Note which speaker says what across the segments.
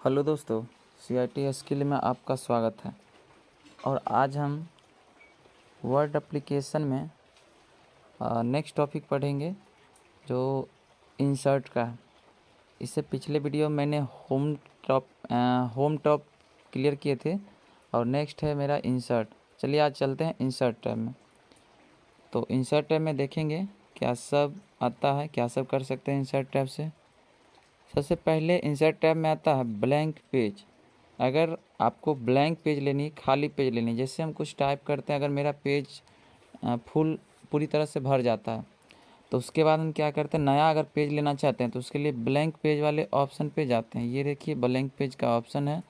Speaker 1: Hello दोस्तों, CIT skill में आपका स्वागत है। और आज हम वर्ड एप्लीकेशन में नेक्स्ट टॉपिक पढ़ेंगे जो इंसर्ट का है। इससे पिछले वीडियो मैंने होम टॉप क्लियर किए थे और नेक्स्ट है मेरा इंसर्ट। चलिए आज चलते हैं इंसर्ट टैब में। तो इंसर्ट टैब में देखेंगे क्या सब आता है, क्या सब कर सकते हैं इंसर्ट टैब से। सबसे पहले इंसर्ट टैब में आता है ब्लैंक पेज। अगर आपको ब्लैंक पेज लेनी, खाली पेज लेनी, जैसे हम कुछ टाइप करते हैं, अगर मेरा पेज पूरी तरह से भर जाता है तो उसके बाद हम क्या करते हैं, नया अगर पेज लेना चाहते हैं तो उसके लिए ब्लैंक पेज वाले ऑप्शन पे जाते हैं। ये देखिए ब्लैंक पेज का ऑप्शन है,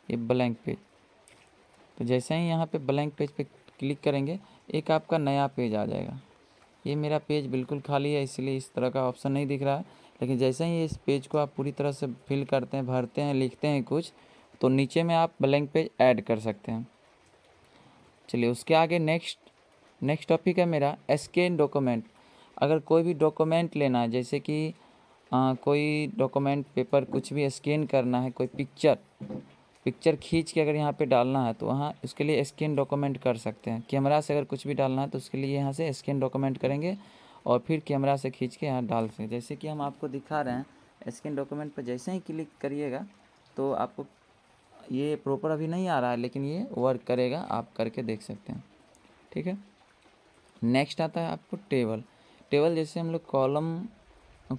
Speaker 1: ये ब्लैंक पेज। तो जैसे ही यहाँ पे ब्लैंक पेज पे क्लिक करेंगे एक आपका नया पेज आ जाएगा। ये मेरा पेज बिल्कुल खाली है इसलिए इस तरह का ऑप्शन नहीं दिख रहा है, लेकिन जैसे ही इस पेज को आप पूरी तरह से फिल करते हैं, भरते हैं, लिखते हैं कुछ, तो नीचे में आप ब्लैंक पेज ऐड कर सकते हैं। चलिए उसके आगे नेक्स्ट टॉपिक है मेरा स्कैन डॉक्यूमेंट। अगर कोई भी डॉक्यूमेंट लेना है, जैसे कि कोई डॉक्यूमेंट पेपर कुछ भी स्कैन करना है, कोई पिक्चर खींच के अगर यहाँ पे डालना है तो वहाँ उसके लिए स्कैन डॉक्यूमेंट कर सकते हैं। कैमरा से अगर कुछ भी डालना है तो उसके लिए यहाँ से स्कैन डॉक्यूमेंट करेंगे और फिर कैमरा से खींच के यहाँ डाल सकते। जैसे कि हम आपको दिखा रहे हैं, स्कैन डॉक्यूमेंट पर जैसे ही क्लिक करिएगा तो आपको ये प्रॉपर अभी नहीं आ रहा है लेकिन ये वर्क करेगा, आप करके देख सकते हैं। ठीक है। नेक्स्ट आता है आपको टेबल। जैसे हम लोग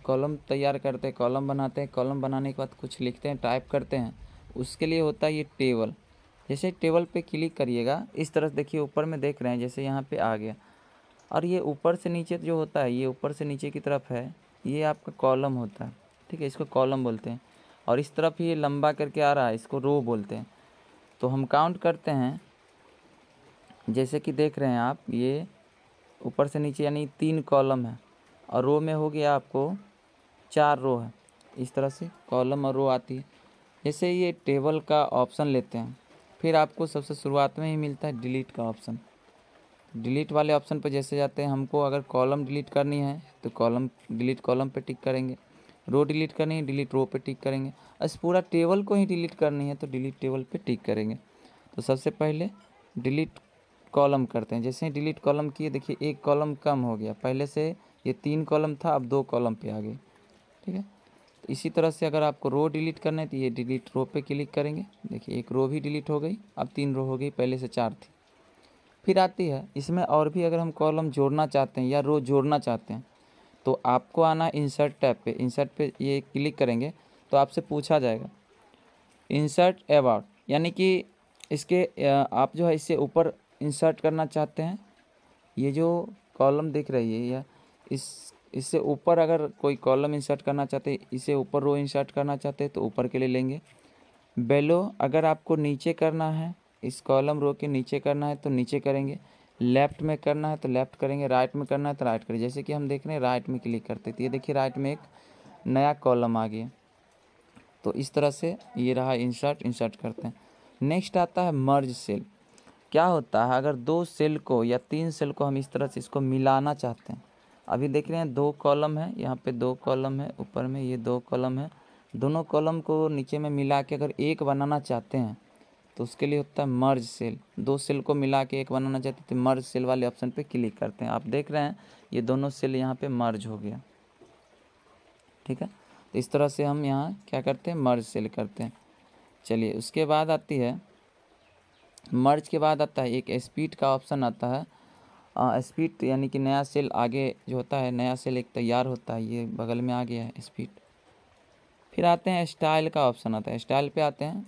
Speaker 1: कॉलम तैयार करते हैं, कॉलम बनाते हैं, कॉलम बनाने के बाद कुछ लिखते हैं, टाइप करते हैं, उसके लिए होता है ये टेबल। जैसे टेबल पे क्लिक करिएगा इस तरह देखिए, ऊपर में देख रहे हैं जैसे यहाँ पे आ गया, और ये ऊपर से नीचे जो होता है, ये ऊपर से नीचे की तरफ है, ये आपका कॉलम होता है। ठीक है, इसको कॉलम बोलते हैं। और इस तरफ ये लंबा करके आ रहा है, इसको रो बोलते हैं। तो हम काउंट करते हैं, जैसे कि देख रहे हैं आप, ये ऊपर से नीचे यानी 3 कॉलम है और रो में हो गया आपको 4 रो है। इस तरह से कॉलम और रो आती है। जैसे ये टेबल का ऑप्शन लेते हैं, फिर आपको सबसे शुरुआत में ही मिलता है डिलीट का ऑप्शन। डिलीट वाले ऑप्शन पर जैसे जाते हैं, हमको अगर कॉलम डिलीट करनी है तो डिलीट कॉलम पे टिक करेंगे, रो डिलीट करनी है डिलीट रो पे टिक करेंगे, इस पूरा टेबल को ही डिलीट करनी है तो डिलीट टेबल पे टिक करेंगे। तो सबसे पहले डिलीट कॉलम करते हैं। जैसे ही डिलीट कॉलम किए देखिए एक कॉलम कम हो गया, पहले से ये 3 कॉलम था अब 2 कॉलम पे आ गई। ठीक है। तो इसी तरह से अगर आपको रो डिलीट करना है तो ये डिलीट रो पे क्लिक करेंगे, देखिए एक रो भी डिलीट हो गई, अब 3 रो हो गई, पहले से 4 थी। फिर आती है इसमें और भी, अगर हम कॉलम जोड़ना चाहते हैं या रो जोड़ना चाहते हैं तो आपको आना इंसर्ट टैब पे। इंसर्ट पे ये क्लिक करेंगे तो आपसे पूछा जाएगा इंसर्ट अबाउट, यानी कि इसके आप जो है इससे ऊपर इंसर्ट करना चाहते हैं, ये जो कॉलम दिख रही है या इससे ऊपर अगर कोई कॉलम इंसर्ट करना चाहते हैं, इसे ऊपर रो इंसर्ट करना चाहते हैं तो ऊपर के लिए लेंगे। बेलो अगर आपको नीचे करना है, इस कॉलम रो के नीचे करना है तो नीचे करेंगे, लेफ़्ट में करना है तो लेफ़्ट करेंगे, राइट में करना है तो राइट करेंगे। जैसे कि हम देख रहे हैं राइट में क्लिक करते तो ये देखिए राइट में एक नया कॉलम आ गया। तो इस तरह से ये रहा इंसर्ट करते हैं। नेक्स्ट आता है मर्ज सेल। क्या होता है, अगर 2 सेल को या 3 सेल को हम इस तरह से इसको मिलाना चाहते हैं। अभी देख रहे हैं 2 कॉलम है, यहाँ पे 2 कॉलम है, ऊपर में ये 2 कॉलम है, दोनों कॉलम को नीचे में मिला के अगर एक बनाना चाहते हैं तो उसके लिए होता है मर्ज सेल। 2 सेल को मिला के एक बनाना चाहते हैं तो मर्ज सेल वाले ऑप्शन पे क्लिक करते हैं। आप देख रहे हैं ये दोनों सेल यहाँ पे मर्ज हो गया। ठीक है। तो इस तरह से हम यहाँ क्या करते हैं, मर्ज सेल करते हैं। चलिए उसके बाद आती है, मर्ज के बाद आता है एक स्पीड का ऑप्शन आता है। स्पीड यानी कि नया सेल आगे जो होता है, नया सेल एक तैयार होता है, ये बगल में आ गया है स्पीड। फिर आते हैं स्टाइल का ऑप्शन आता है, स्टाइल पे आते हैं,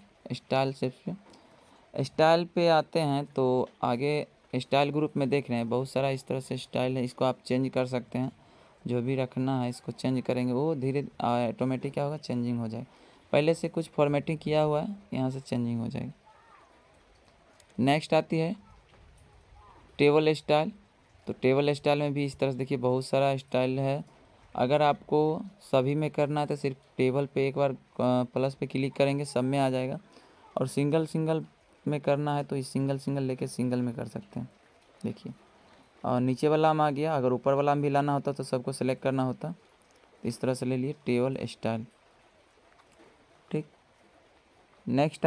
Speaker 1: स्टाइल पे आते हैं तो आगे स्टाइल ग्रुप में देख रहे हैं बहुत सारा इस तरह से स्टाइल है, इसको आप चेंज कर सकते हैं। जो भी रखना है इसको चेंज करेंगे, वो धीरे ऑटोमेटिक क्या होगा, चेंजिंग हो जाएगा। पहले से कुछ फॉर्मेटिंग किया हुआ है, यहाँ से चेंजिंग हो जाएगी। नेक्स्ट आती है टेबल स्टाइल। तो टेबल स्टाइल में भी इस तरह से देखिए बहुत सारा स्टाइल है। अगर आपको सभी में करना है तो सिर्फ टेबल पे एक बार प्लस पे क्लिक करेंगे, सब में आ जाएगा। और सिंगल में करना है तो इस सिंगल लेके सिंगल में कर सकते हैं। देखिए और नीचे वाला में आ गया, अगर ऊपर वाला में भी लाना होता तो सबको सेलेक्ट करना होता। तो इस तरह से ले लिए टेबल स्टाइल। ठीक। नेक्स्ट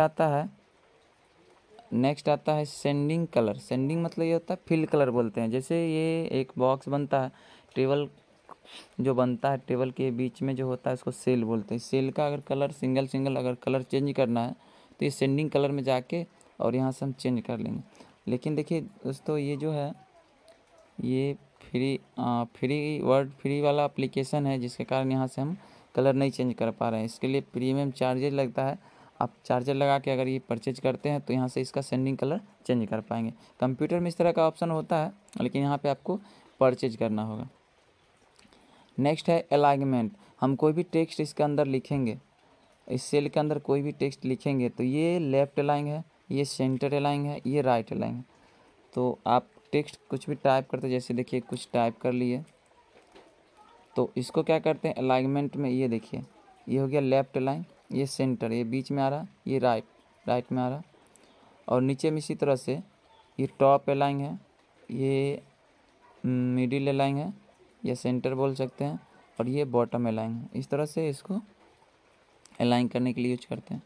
Speaker 1: आता है सेंडिंग कलर। सेंडिंग मतलब ये होता है फिल कलर बोलते हैं। जैसे ये एक बॉक्स बनता है, टेबल जो बनता है टेबल के बीच में जो होता है उसको सेल बोलते हैं। सेल का अगर कलर सिंगल अगर कलर चेंज करना है तो ये सेंडिंग कलर में जाके और यहाँ से हम चेंज कर लेंगे। लेकिन देखिए दोस्तों, ये जो है ये फ्री वाला एप्लीकेशन है, जिसके कारण यहाँ से हम कलर नहीं चेंज कर पा रहे हैं। इसके लिए प्रीमियम चार्जेज लगता है। आप चार्जर लगा के अगर ये परचेज करते हैं तो यहाँ से इसका सेंडिंग कलर चेंज कर पाएंगे। कंप्यूटर में इस तरह का ऑप्शन होता है, लेकिन यहाँ पे आपको परचेज करना होगा। नेक्स्ट है अलाइनमेंट। हम कोई भी टेक्स्ट इसके अंदर लिखेंगे, इस सेल के अंदर कोई भी टेक्स्ट लिखेंगे तो ये लेफ्ट अलाइन है, ये सेंटर अलाइन है, ये राइट अलाइन है। तो आप टेक्स्ट कुछ भी टाइप करते, जैसे देखिए कुछ टाइप कर लिए तो इसको क्या करते हैं अलाइनमेंट में, ये देखिए ये हो गया लेफ्ट अलाइन, ये सेंटर, ये बीच में आ रहा, ये राइट में आ रहा। और नीचे में इसी तरह से ये टॉप अलाइन है, ये मिडिल अलाइन है, या सेंटर बोल सकते हैं, और ये बॉटम अलाइन है। इस तरह से इसको अलाइन करने के लिए यूज करते हैं।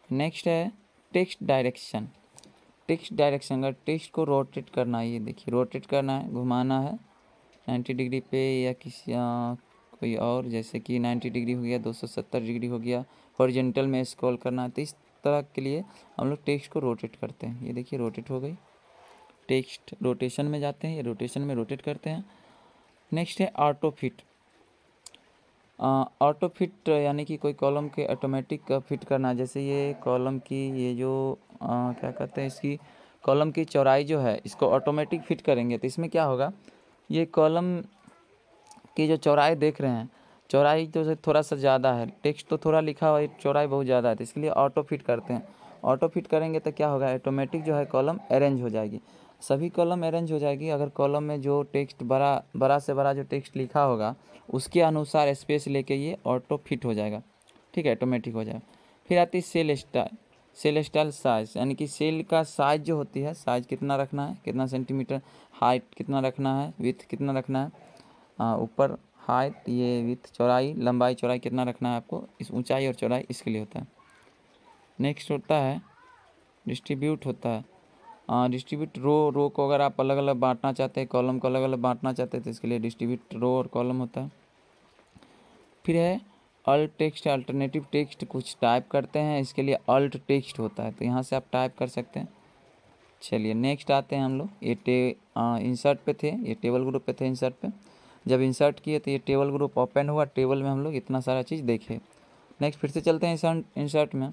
Speaker 1: नेक्स्ट है टेक्स्ट डायरेक्शन। टेक्स्ट डायरेक्शन, अगर टेक्स्ट को रोटेट करना है, ये देखिए रोटेट करना है, घुमाना है 90 डिग्री पे या कोई और, जैसे कि 90 डिग्री हो गया, 270 डिग्री हो गया, हॉरिजॉन्टल में स्क्रॉल करना है, तो इस तरह के लिए हम लोग टेक्स्ट को रोटेट करते हैं। ये देखिए रोटेट हो गई, टेक्स्ट रोटेशन में जाते हैं, ये रोटेशन में रोटेट करते हैं। नेक्स्ट है ऑटो फिट। ऑटो फिट यानी कि कोई कॉलम के ऑटोमेटिक फिट करना। जैसे ये कॉलम की ये जो क्या कहते हैं, इसकी कॉलम की चौड़ाई जो है इसको ऑटोमेटिक फिट करेंगे तो इसमें क्या होगा, ये कॉलम की जो चौड़ाई देख रहे हैं, चौड़ाई तो थोड़ा सा ज़्यादा है, टेक्स्ट तो थोड़ा लिखा हुआ है, चौड़ाई बहुत ज़्यादा है, तो इसके लिए ऑटो फिट करते हैं। ऑटो फिट करेंगे तो क्या होगा, ऑटोमेटिक जो है कॉलम अरेंज हो जाएगी, सभी कॉलम अरेंज हो जाएगी। अगर कॉलम में जो टेक्स्ट बड़ा से बड़ा जो टेक्स्ट लिखा होगा उसके अनुसार स्पेस लेके ये ऑटो फिट हो जाएगा, ठीक है, ऑटोमेटिक हो जाएगा। फिर आती है cell style. Cell style size, यानी कि सेल का साइज जो होती है, साइज कितना रखना है, कितना सेंटीमीटर, हाइट कितना रखना है, विड्थ कितना रखना है, ऊपर हाइट, ये विड्थ चौड़ाई, लंबाई चौड़ाई कितना रखना है आपको, इस ऊंचाई और चौड़ाई इसके लिए होता है। नेक्स्ट होता है डिस्ट्रीब्यूट होता है। डिस्ट्रीब्यूट रो को अगर आप अलग अलग बांटना चाहते हैं, कॉलम को अलग अलग बांटना चाहते हैं तो इसके लिए डिस्ट्रीब्यूट रो और कॉलम होता है। फिर है अल्ट टेक्स्ट, अल्टरनेटिव टेक्स्ट, कुछ टाइप करते हैं इसके लिए अल्ट टेक्स्ट होता है, तो यहाँ से आप टाइप कर सकते हैं। चलिए नेक्स्ट आते हैं हम लोग, ये इंसर्ट पे थे, ये टेबल ग्रुप पे थे इंसर्ट पे। जब इंसर्ट किए तो ये टेबल ग्रुप ओपन हुआ, टेबल में हम लोग इतना सारा चीज़ देखे। नेक्स्ट फिर से चलते हैं इंसर्ट में,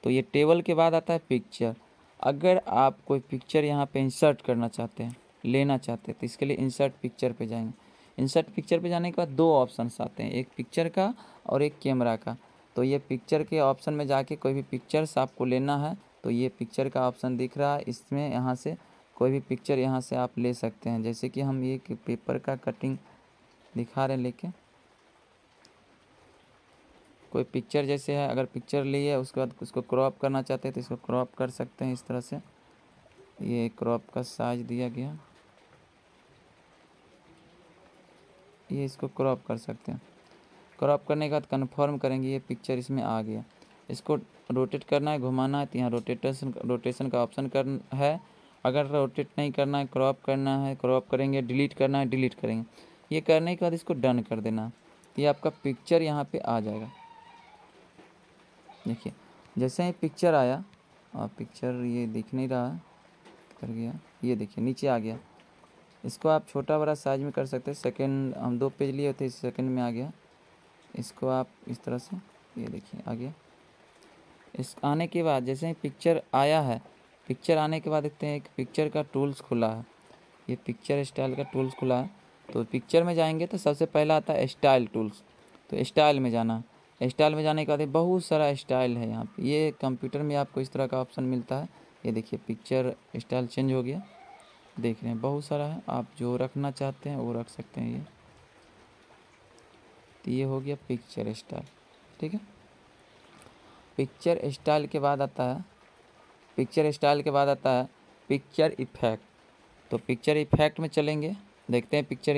Speaker 1: तो ये टेबल के बाद आता है पिक्चर। अगर आप कोई पिक्चर यहाँ पे इंसर्ट करना चाहते हैं, लेना चाहते हैं, तो इसके लिए इंसर्ट पिक्चर पे जाएंगे। इंसर्ट पिक्चर पे जाने के बाद दो ऑप्शंस आते हैं, एक पिक्चर का और एक कैमरा का। तो ये पिक्चर के ऑप्शन में जाके कोई भी पिक्चर्स आपको लेना है तो ये पिक्चर का ऑप्शन दिख रहा है, इसमें यहाँ से कोई भी पिक्चर यहाँ से आप ले सकते हैं। जैसे कि हम ये पेपर का कटिंग दिखा रहे हैं लेके, कोई पिक्चर जैसे है, अगर पिक्चर ली है उसके बाद उसको क्रॉप करना चाहते हैं तो इसको क्रॉप कर सकते हैं इस तरह से। ये क्रॉप का साइज दिया गया, ये इसको क्रॉप कर सकते हैं। क्रॉप करने के बाद कन्फर्म करेंगे, ये पिक्चर इसमें आ गया। इसको रोटेट करना है, घुमाना है, तो यहाँ रोटेशन का ऑप्शन है। अगर रोटेट नहीं करना है, क्रॉप करना है, क्रॉप करेंगे, डिलीट करना है, डिलीट करेंगे। ये करने के बाद इसको डन कर देना, ये आपका पिक्चर यहाँ पे आ जाएगा। देखिए जैसे ही पिक्चर आया, और पिक्चर ये दिख नहीं रहा है, कर गया, ये देखिए नीचे आ गया। इसको आप छोटा बड़ा साइज में कर सकते हैं। सेकंड हम 2 पेज लिए थे, इस सेकंड में आ गया। इसको आप इस तरह से, ये देखिए आ गया। इस आने के बाद जैसे ही पिक्चर आया है, पिक्चर आने के बाद देखते हैं एक पिक्चर का टूल्स खुला है, ये पिक्चर स्टाइल का टूल्स खुला है। तो पिक्चर में जाएंगे तो सबसे पहला आता है स्टाइल टूल्स, तो स्टाइल में जाना। स्टाइल में जाने के बाद बहुत सारा स्टाइल है यहाँ पे, ये कंप्यूटर में आपको इस तरह का ऑप्शन मिलता है। ये देखिए पिक्चर स्टाइल चेंज हो गया, देख रहे हैं बहुत सारा है, आप जो रखना चाहते हैं वो रख सकते हैं। ये तो ये हो गया पिक्चर स्टाइल, ठीक है। पिक्चर स्टाइल के बाद आता है पिक्चर इफेक्ट। तो पिक्चर इफेक्ट में चलेंगे, देखते हैं पिक्चर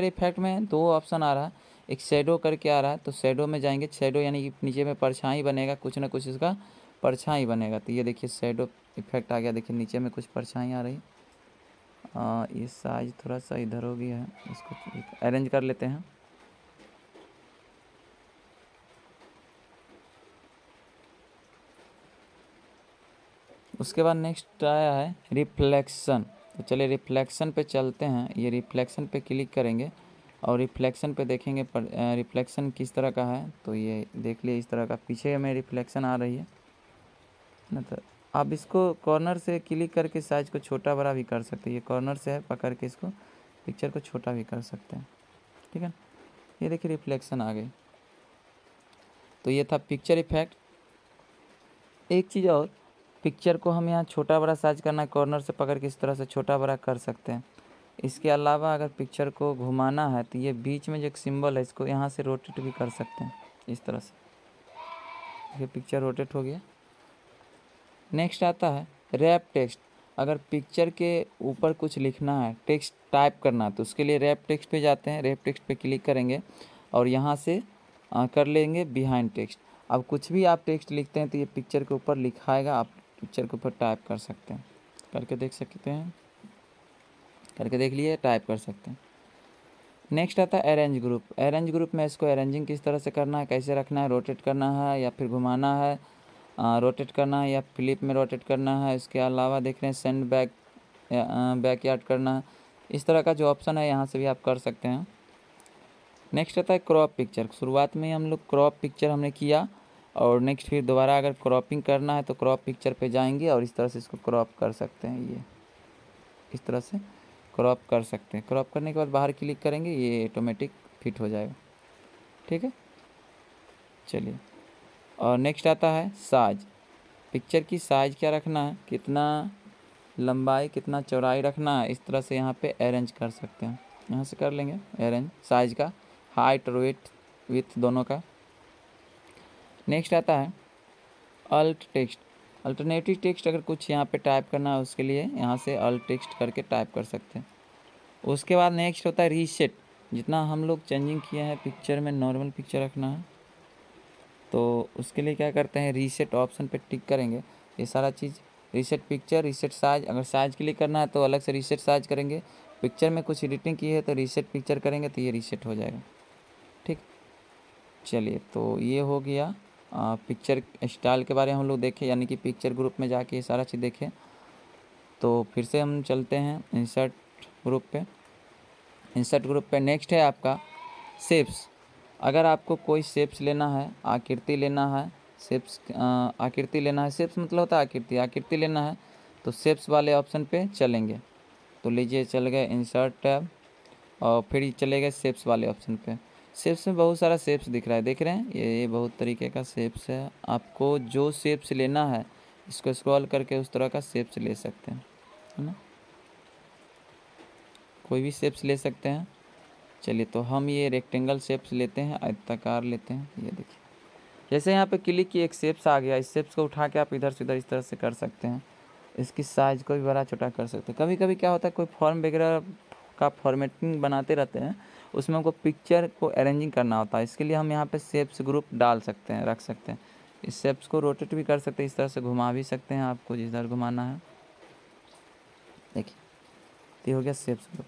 Speaker 1: इफेक्ट में 2 ऑप्शन आ रहा है, एक शेडो करके आ रहा है, तो शेडो में जाएंगे। शेडो यानी कि नीचे में परछाई बनेगा, कुछ ना कुछ इसका परछाई बनेगा। तो ये देखिए शेडो इफेक्ट आ गया, देखिए नीचे में कुछ परछाई आ रही। ये साइज थोड़ा सा इधर हो गया है, इसको अरेंज कर लेते हैं। उसके बाद नेक्स्ट आया है रिफ्लेक्शन। तो चलिए रिफ्लेक्शन पे चलते हैं। ये रिफ्लेक्शन पे क्लिक करेंगे और रिफ्लेक्शन पे देखेंगे रिफ्लेक्शन किस तरह का है। तो ये देख लिए इस तरह का पीछे में रिफ्लेक्शन आ रही है ना। तो आप इसको कॉर्नर से क्लिक करके साइज को छोटा बड़ा भी कर सकते हैं। ये कॉर्नर से है, पकड़ के इसको पिक्चर को छोटा भी कर सकते हैं, ठीक है। ये देखिए रिफ्लेक्शन आ गई। तो ये था पिक्चर इफेक्ट। एक चीज़ और, पिक्चर को हम यहाँ छोटा बड़ा साइज करना है, कॉर्नर से पकड़ के इस तरह से छोटा बड़ा कर सकते हैं। इसके अलावा अगर पिक्चर को घुमाना है तो ये बीच में जो एक सिंबल है इसको यहाँ से रोटेट भी कर सकते हैं इस तरह से। ये पिक्चर रोटेट हो गया। नेक्स्ट आता है रैप टेक्स्ट। अगर पिक्चर के ऊपर कुछ लिखना है, टेक्स्ट टाइप करना है, तो उसके लिए रैप टेक्स्ट पे जाते हैं। रैप टेक्स्ट पे क्लिक करेंगे और यहाँ से कर लेंगे बिहाइंड टेक्स्ट। अब कुछ भी आप टेक्स्ट लिखते हैं तो ये पिक्चर के ऊपर लिखाएगा, आप पिक्चर के ऊपर टाइप कर सकते हैं। करके देख सकते हैं, करके देख लिए, टाइप कर सकते हैं। नेक्स्ट आता है अरेंज ग्रुप। अरेंज ग्रुप में इसको अरेंजिंग किस तरह से करना है, कैसे रखना है, रोटेट करना है या फिर घुमाना है, रोटेट करना है या फ्लिप में रोटेट करना है। इसके अलावा देख रहे हैं सेंड बैक बैकयार्ड करना है। इस तरह का जो ऑप्शन है यहाँ से भी आप कर सकते हैं। नेक्स्ट आता है क्रॉप पिक्चर। शुरुआत में हम लोग क्रॉप पिक्चर हमने किया और नेक्स्ट फिर दोबारा अगर क्रॉपिंग करना है तो क्रॉप पिक्चर पे जाएंगे और इस तरह से इसको क्रॉप कर सकते हैं। ये इस तरह से क्रॉप कर सकते हैं। क्रॉप करने के बाद बाहर क्लिक करेंगे, ये ऑटोमेटिक फिट हो जाएगा, ठीक है। चलिए, और नेक्स्ट आता है साइज। पिक्चर की साइज क्या रखना है, कितना लंबाई कितना चौड़ाई रखना है, इस तरह से यहाँ पे अरेंज कर सकते हैं। यहाँ से कर लेंगे अरेंज साइज का, हाइट और विथ दोनों का। नेक्स्ट आता है अल्ट टेक्स्ट। अल्टरनेटिव टेक्स्ट अगर कुछ यहाँ पे टाइप करना है उसके लिए यहाँ से अल्ट टेक्स्ट करके टाइप कर सकते हैं। उसके बाद नेक्स्ट होता है रीसेट। जितना हम लोग चेंजिंग किए हैं पिक्चर में, नॉर्मल पिक्चर रखना है तो उसके लिए क्या करते हैं, रीसेट ऑप्शन पे टिक करेंगे। ये सारा चीज़ रीसेट पिक्चर, रीसेट साइज। अगर साइज क्लिक करना है तो अलग से रीसेट साइज करेंगे। पिक्चर में कुछ एडिटिंग की है तो रीसेट पिक्चर करेंगे तो ये रीसेट हो जाएगा, ठीक। चलिए, तो ये हो गया पिक्चर स्टाइल के बारे में हम लोग देखें, यानी कि पिक्चर ग्रुप में जाके ये सारा चीज़ देखें। तो फिर से हम चलते हैं इंसर्ट ग्रुप पे। इंसर्ट ग्रुप पे नेक्स्ट है आपका शेप्स। अगर आपको कोई शेप्स लेना है, आकृति लेना है, शेप्स आकृति लेना है, शेप्स मतलब होता है आकृति, आकृति लेना है तो शेप्स वाले ऑप्शन पे चलेंगे। तो लीजिए चल गए इंसर्ट टैब और फिर चले गए शेप्स वाले ऑप्शन पे। शेप्स में बहुत सारा शेप्स दिख रहा है, देख रहे हैं, ये बहुत तरीके का शेप्स है। आपको जो शेप्स लेना है इसको स्क्रॉल करके उस तरह का शेप्स ले सकते हैं, है ना, कोई भी शेप्स ले सकते हैं। चलिए, तो हम ये रेक्टेंगल शेप्स लेते हैं, आयताकार लेते हैं। ये देखिए, जैसे यहाँ पे क्लिक किए एक शेप्स आ गया। इस शेप्स को उठा के आप इधर से उधर इस तरह से कर सकते हैं। इसकी साइज को भी बड़ा छोटा कर सकते हैं। कभी कभी क्या होता है, कोई फॉर्म वगैरह का फॉर्मेटिंग बनाते रहते हैं, उसमें हमको पिक्चर को अरेंजिंग करना होता है। इसके लिए हम यहाँ पे शेप्स ग्रुप डाल सकते हैं, रख सकते हैं। इस शेप्स को रोटेट भी कर सकते हैं, इस तरह से घुमा भी सकते हैं आपको जिधर घुमाना है। देखिए, ये हो गया शेप्स ग्रुप।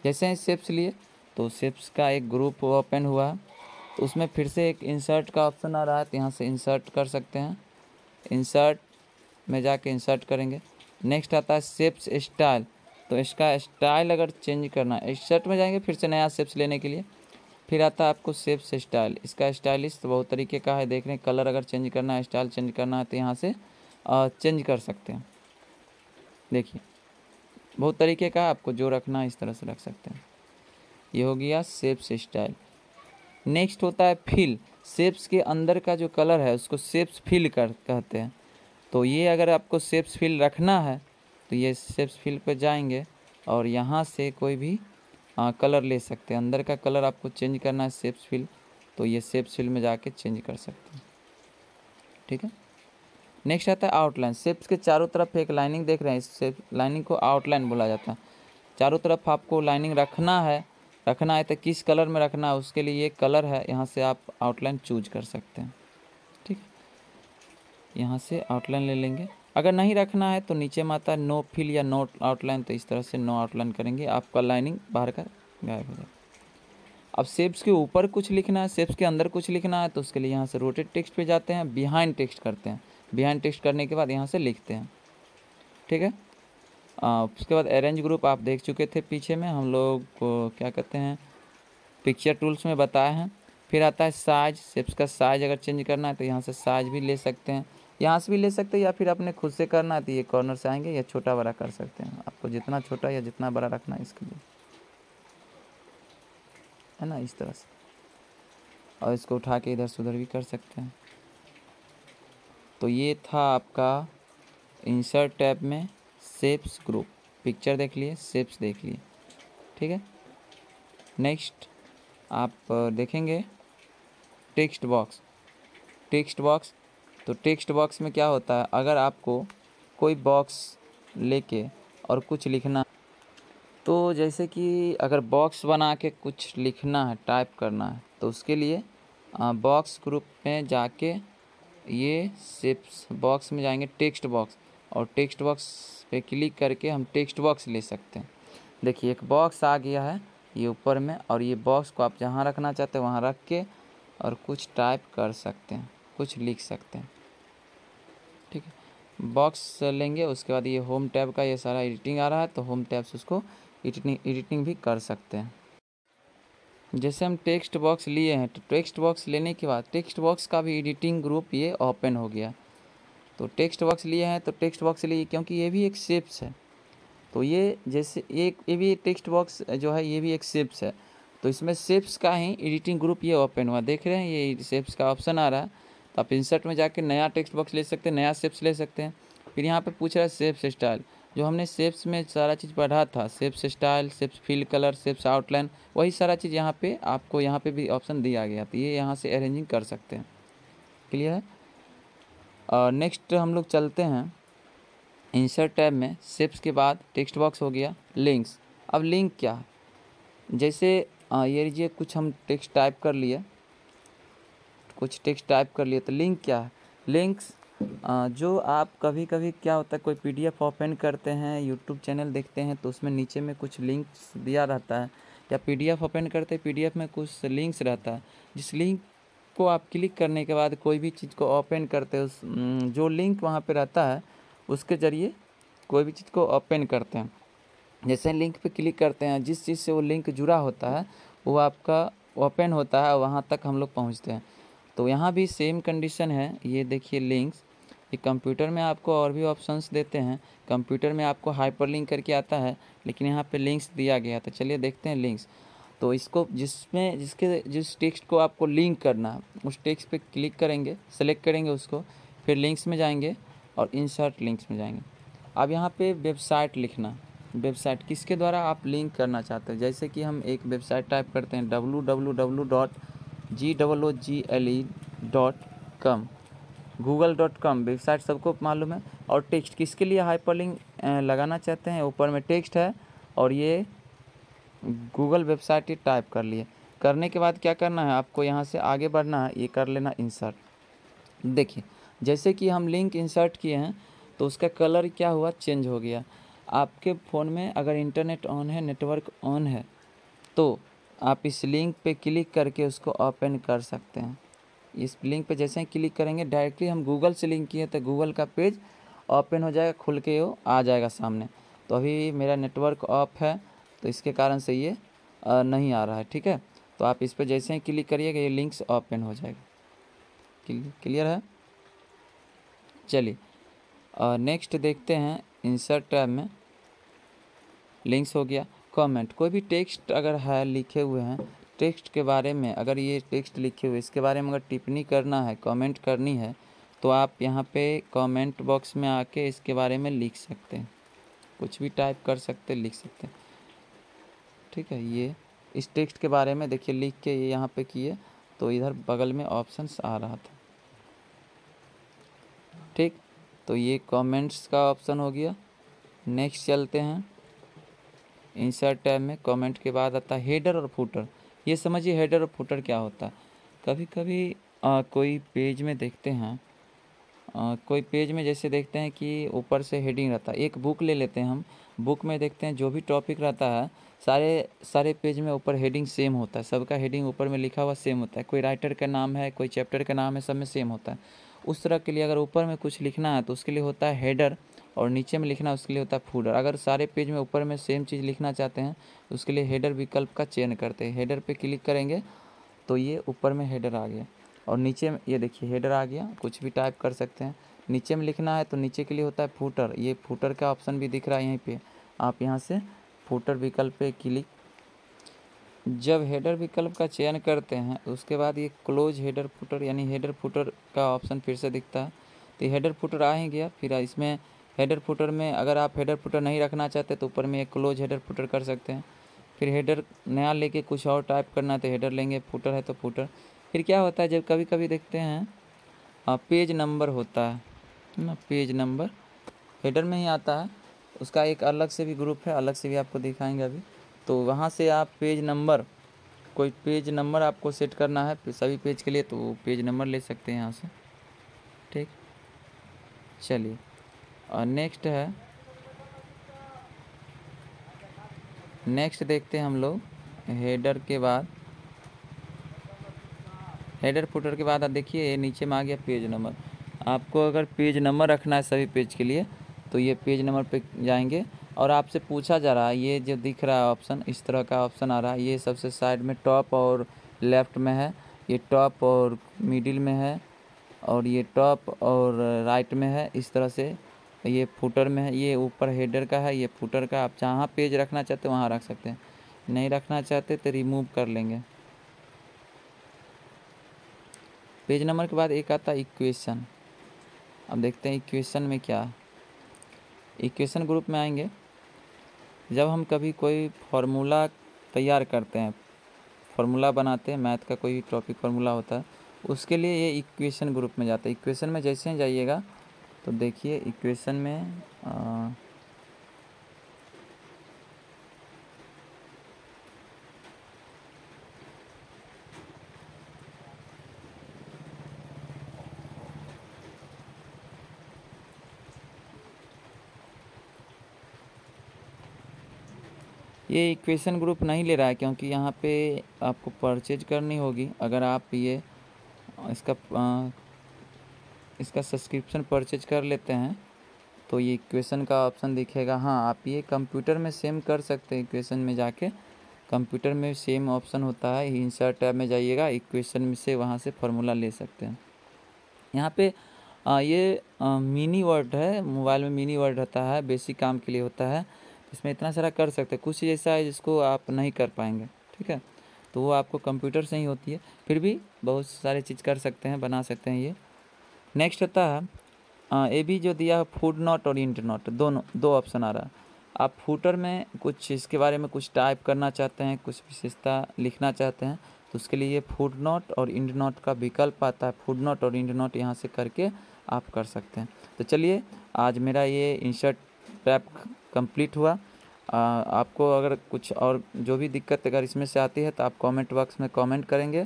Speaker 1: जैसे ही शेप्स लिए तो शेप्स का एक ग्रुप ओपन हुआ, तो उसमें फिर से एक इंसर्ट का ऑप्शन आ रहा है, तो यहाँ से इंसर्ट कर सकते हैं। इंसर्ट में जाके इंसर्ट करेंगे। नेक्स्ट आता है शेप्स स्टाइल। तो इसका स्टाइल अगर चेंज करना है, इंसर्ट में जाएंगे फिर से नया शेप्स लेने के लिए। फिर आता है आपको शेप्स स्टाइल। इसका स्टाइलिश तो बहुत तरीके का है, देख रहे हैं। कलर अगर चेंज करना है, स्टाइल चेंज करना है तो यहाँ से चेंज कर सकते हैं। देखिए, बहुत तरीके का, आपको जो रखना है इस तरह से रख सकते हैं। ये हो गया शेप्स स्टाइल। नेक्स्ट होता है फिल। शेप्स के अंदर का जो कलर है उसको शेप्स फिल कहते हैं। तो ये अगर आपको शेप्स फिल रखना है तो ये शेप्स फिल पर जाएंगे और यहाँ से कोई भी कलर ले सकते हैं। अंदर का कलर आपको चेंज करना है शेप्स फिल, तो ये शेप्स फिल में जाके चेंज कर सकते हैं, ठीक है। नेक्स्ट आता है आउटलाइन। शेप्स के चारों तरफ एक लाइनिंग देख रहे हैं, इस शेप लाइनिंग को आउटलाइन बोला जाता है। चारों तरफ आपको लाइनिंग रखना है रखना है तो किस कलर में रखना है उसके लिए ये कलर है, यहाँ से आप आउटलाइन चूज कर सकते हैं। ठीक है, यहाँ से आउटलाइन ले लेंगे। अगर नहीं रखना है तो नीचे में आता है नो फिल या नो आउटलाइन, तो इस तरह से नो आउटलाइन करेंगे, आपका लाइनिंग बाहर का गायब हो जाएगा। अब शेप्स के ऊपर कुछ लिखना है, शेप्स के अंदर कुछ लिखना है, तो उसके लिए यहाँ से रोटेट टेक्स्ट पे जाते हैं, बिहाइंड टेक्स्ट करते हैं। बिहाइंड टेक्स्ट करने के बाद यहाँ से लिखते हैं। ठीक है, उसके बाद अरेंज ग्रुप आप देख चुके थे पीछे में, हम लोग को क्या कहते हैं पिक्चर टूल्स में बताए हैं। फिर आता है साइज, शेप्स का साइज अगर चेंज करना है तो यहाँ से साइज भी ले सकते हैं, यहाँ से भी ले सकते हैं, या फिर अपने खुद से करना है तो ये कॉर्नर से आएंगे या छोटा बड़ा कर सकते हैं, आपको जितना छोटा या जितना बड़ा रखना है इसके लिए, है ना, इस तरह से। और इसको उठा के इधर से उधर भी कर सकते हैं। तो ये था आपका इंसर्ट टैब में शेप्स ग्रुप, पिक्चर देख लिए, शेप्स देख लिए। ठीक है, नेक्स्ट आप देखेंगे टेक्स्ट बॉक्स। टेक्स्ट बॉक्स, तो टेक्स्ट बॉक्स में क्या होता है, अगर आपको कोई बॉक्स लेके और कुछ लिखना, तो जैसे कि अगर बॉक्स बना के कुछ लिखना है, टाइप करना है, तो उसके लिए बॉक्स ग्रुप में जाके ये शेप्स बॉक्स में जाएंगे टेक्स्ट बॉक्स, और टेक्स्ट बॉक्स पे क्लिक करके हम टेक्स्ट बॉक्स ले सकते हैं। देखिए एक बॉक्स आ गया है ये ऊपर में, और ये बॉक्स को आप जहाँ रखना चाहते हैं वहाँ रख के और कुछ टाइप कर सकते हैं, कुछ लिख सकते हैं। ठीक है, बॉक्स लेंगे, उसके बाद ये होम टैब का ये सारा एडिटिंग आ रहा है, तो होम टैब से उसको एडिटिंग भी कर सकते हैं। जैसे हम टेक्स्ट बॉक्स लिए हैं, तो टेक्स्ट बॉक्स लेने के बाद टेक्स्ट बॉक्स का भी एडिटिंग ग्रुप ये ओपन हो गया। तो टेक्स्ट बॉक्स लिए हैं तो टेक्स्ट बॉक्स लिए, क्योंकि ये भी एक शेप्स है, तो ये जैसे ये भी टेक्स्ट बॉक्स जो है ये भी एक शेप्स है, तो इसमें शेप्स का ही एडिटिंग ग्रुप ये ओपन हुआ। देख रहे हैं ये शेप्स का ऑप्शन आ रहा है, तो आप इंसर्ट में जाके नया टेक्स्ट बॉक्स ले सकते हैं, नया शेप्स ले सकते हैं। फिर यहाँ पे पूछ रहा है शेप्स स्टाइल, जो हमने शेप्स में सारा चीज़ पढ़ा था, shapes style, shapes fill colour, shapes outline, वही सारा चीज़ यहाँ पे आपको यहाँ पे भी ऑप्शन दिया गया, तो ये यहाँ से अरेंजिंग कर सकते हैं। क्लियर है। नेक्स्ट हम लोग चलते हैं इंसर्ट टैब में, शेप्स के बाद टेक्स्ट बॉक्स हो गया, लिंक्स। अब लिंक क्या है, जैसे ये लीजिए कुछ हम टेक्स्ट टाइप कर लिए, तो लिंक क्या है, लिंक्स जो आप कभी कभी क्या होता है कोई पीडीएफ ओपन करते हैं, यूट्यूब चैनल देखते हैं, तो उसमें नीचे में कुछ लिंक्स दिया रहता है, या पीडीएफ ओपन करते हैं पीडीएफ में कुछ लिंक्स रहता है, जिस लिंक को आप क्लिक करने के बाद कोई भी चीज़ को ओपन करते हैं, उस जो लिंक वहाँ पे रहता है उसके ज़रिए कोई भी चीज़ को ओपन करते हैं। जैसे लिंक पे क्लिक करते हैं, जिस चीज़ से वो लिंक जुड़ा होता है वो आपका ओपन होता है, वहाँ तक हम लोग पहुँचते हैं। तो यहाँ भी सेम कंडीशन है, ये देखिए लिंक्स, ये कंप्यूटर में आपको और भी ऑप्शंस देते हैं, कंप्यूटर में आपको हाइपरलिंक करके आता है, लेकिन यहाँ पे लिंक्स दिया गया। तो चलिए देखते हैं लिंक्स। तो इसको जिस टेक्स्ट को आपको लिंक करना है उस टेक्स्ट पे क्लिक करेंगे, सेलेक्ट करेंगे उसको, फिर लिंक्स में जाएंगे और इंसर्ट लिंक्स में जाएंगे। अब यहाँ पे वेबसाइट लिखना, वेबसाइट किसके द्वारा आप लिंक करना चाहते हैं, जैसे कि हम एक वेबसाइट टाइप करते हैं www.google.com, google.com वेबसाइट सबको मालूम है। और टेक्स्ट किसके लिए हाइपरलिंक लगाना चाहते हैं, ऊपर में टेक्स्ट है और ये गूगल वेबसाइट ही टाइप कर लिए। करने के बाद क्या करना है, आपको यहाँ से आगे बढ़ना है, ये कर लेना इंसर्ट। देखिए जैसे कि हम लिंक इंसर्ट किए हैं तो उसका कलर क्या हुआ, चेंज हो गया। आपके फ़ोन में अगर इंटरनेट ऑन है, नेटवर्क ऑन है, तो आप इस लिंक पे क्लिक करके उसको ओपन कर सकते हैं। इस लिंक पे जैसे ही क्लिक करेंगे, डायरेक्टली हम गूगल से लिंक किए तो गूगल का पेज ओपन हो जाएगा, खुल के वो आ जाएगा सामने। तो अभी मेरा नेटवर्क ऑफ है तो इसके कारण से ये नहीं आ रहा है। ठीक है, तो आप इस पर जैसे ही क्लिक करिएगा ये लिंक्स ओपन हो जाएगा। क्लियर है। चलिए नेक्स्ट देखते हैं, इंसर्ट टैब में लिंक्स हो गया। कमेंट, कोई भी टेक्स्ट अगर है लिखे हुए हैं टेक्स्ट के बारे में, अगर ये टेक्स्ट लिखे हुए इसके बारे में अगर टिप्पणी करना है, कमेंट करनी है, तो आप यहाँ पे कमेंट बॉक्स में आके इसके बारे में लिख सकते हैं, कुछ भी टाइप कर सकते, लिख सकते हैं। ठीक है, ये इस टेक्स्ट के बारे में देखिए लिख के ये यहाँ पे किए तो इधर बगल में ऑप्शंस आ रहा था। ठीक, तो ये कमेंट्स का ऑप्शन हो गया। नेक्स्ट चलते हैं, इंसर्ट टैब में कमेंट के बाद आता है हेडर और फुटर। ये समझिए हेडर और फुटर क्या होता है। कभी कभी कोई पेज में देखते हैं, कोई पेज में जैसे देखते हैं कि ऊपर से हेडिंग रहता है। एक बुक ले लेते हैं हम, बुक में देखते हैं जो भी टॉपिक रहता है सारे सारे पेज में ऊपर हेडिंग सेम होता है, सबका हेडिंग ऊपर में लिखा हुआ सेम होता है। कोई राइटर का नाम है, कोई चैप्टर का नाम है, सब में सेम होता है। उस तरह के लिए अगर ऊपर में कुछ लिखना है तो उसके लिए होता है हेडर, और नीचे में लिखना है उसके लिए होता है फूडर। अगर सारे पेज में ऊपर में सेम चीज़ लिखना चाहते हैं तो उसके लिए हेडर विकल्प का चयन करते हैं। हेडर पे क्लिक करेंगे तो ये ऊपर में हेडर आ गया, और नीचे में ये देखिए हेडर आ गया, कुछ भी टाइप कर सकते हैं। नीचे में लिखना है तो नीचे के लिए होता है फूटर, ये फूटर का ऑप्शन भी दिख रहा है यहीं पे, आप यहाँ से फूटर विकल्प पे क्लिक। जब हेडर विकल्प का चयन करते हैं उसके बाद ये क्लोज हेडर फुटर यानी हेडर फुटर का ऑप्शन फिर से दिखता है। तो हेडर फुटर आ ही गया। फिर इसमें हेडर फुटर में अगर आप हेडर फुटर नहीं रखना चाहते तो ऊपर में एक क्लोज हेडर फुटर कर सकते हैं। फिर हेडर नया लेके कुछ और टाइप करना है तो हेडर लेंगे, फुटर है तो फुटर। फिर क्या होता है, जब कभी कभी देखते हैं पेज नंबर होता है ना, पेज नंबर हेडर में ही आता है, उसका एक अलग से भी ग्रुप है, अलग से भी आपको दिखाएंगे अभी। तो वहाँ से आप पेज नंबर, कोई पेज नंबर आपको सेट करना है सभी पेज के लिए तो पेज नंबर ले सकते हैं यहाँ से। ठीक, चलिए और नेक्स्ट है, नेक्स्ट देखते हैं हम लोग हेडर के बाद, हेडर फुटर के बाद आप देखिए ये नीचे में आ गया पेज नंबर। आपको अगर पेज नंबर रखना है सभी पेज के लिए तो ये पेज नंबर पे जाएंगे, और आपसे पूछा जा रहा है ये जो दिख रहा है ऑप्शन, इस तरह का ऑप्शन आ रहा है, ये सबसे साइड में टॉप और लेफ़्ट में है, ये टॉप और मिडिल में है, और ये टॉप और राइट में है। इस तरह से ये फुटर में है, ये ऊपर हेडर का है, ये फुटर का। आप जहाँ पेज रखना चाहते हैं वहाँ रख सकते हैं, नहीं रखना चाहते तो रिमूव कर लेंगे। पेज नंबर के बाद एक आता है इक्वेशन। अब देखते हैं इक्वेशन में क्या है। इक्वेशन ग्रुप में आएंगे, जब हम कभी कोई फार्मूला तैयार करते हैं, फार्मूला बनाते हैं, मैथ का कोई टॉपिक फार्मूला होता है, उसके लिए ये इक्वेशन ग्रुप में जाता है। इक्वेशन में जैसे ही जाइएगा तो देखिए इक्वेशन में ये इक्वेशन ग्रुप नहीं ले रहा है क्योंकि यहाँ पे आपको परचेज करनी होगी। अगर आप ये इसका सब्सक्रिप्शन परचेज कर लेते हैं तो ये इक्वेशन का ऑप्शन दिखेगा। हाँ, आप ये कंप्यूटर में सेम कर सकते हैं, इक्वेशन में जाके कंप्यूटर में सेम ऑप्शन होता है, इंसर्ट टैब में जाइएगा, इक्वेशन में से वहाँ से फार्मूला ले सकते हैं। यहाँ पे ये मिनी वर्ड है, मोबाइल में मिनी वर्ड रहता है, बेसिक काम के लिए होता है, इसमें इतना सारा कर सकते हैं। कुछ ऐसा है जिसको आप नहीं कर पाएंगे, ठीक है, तो वो आपको कंप्यूटर से ही होती है, फिर भी बहुत सारे चीज़ कर सकते हैं, बना सकते हैं ये। नेक्स्ट होता है ये भी जो दिया है फुट नोट और इंट नोट, दोनों दो ऑप्शन आ रहा है। आप फुटर में कुछ इसके बारे में कुछ टाइप करना चाहते हैं, कुछ विशेषता लिखना चाहते हैं तो उसके लिए ये फुट नोट और इंट नोट का विकल्प आता है। फुट नोट और इंट नोट यहाँ से करके आप कर सकते हैं। तो चलिए आज मेरा ये इंसर्ट टैब कंप्लीट हुआ। आपको अगर कुछ और जो भी दिक्कत अगर इसमें से आती है तो आप कमेंट बॉक्स में कमेंट करेंगे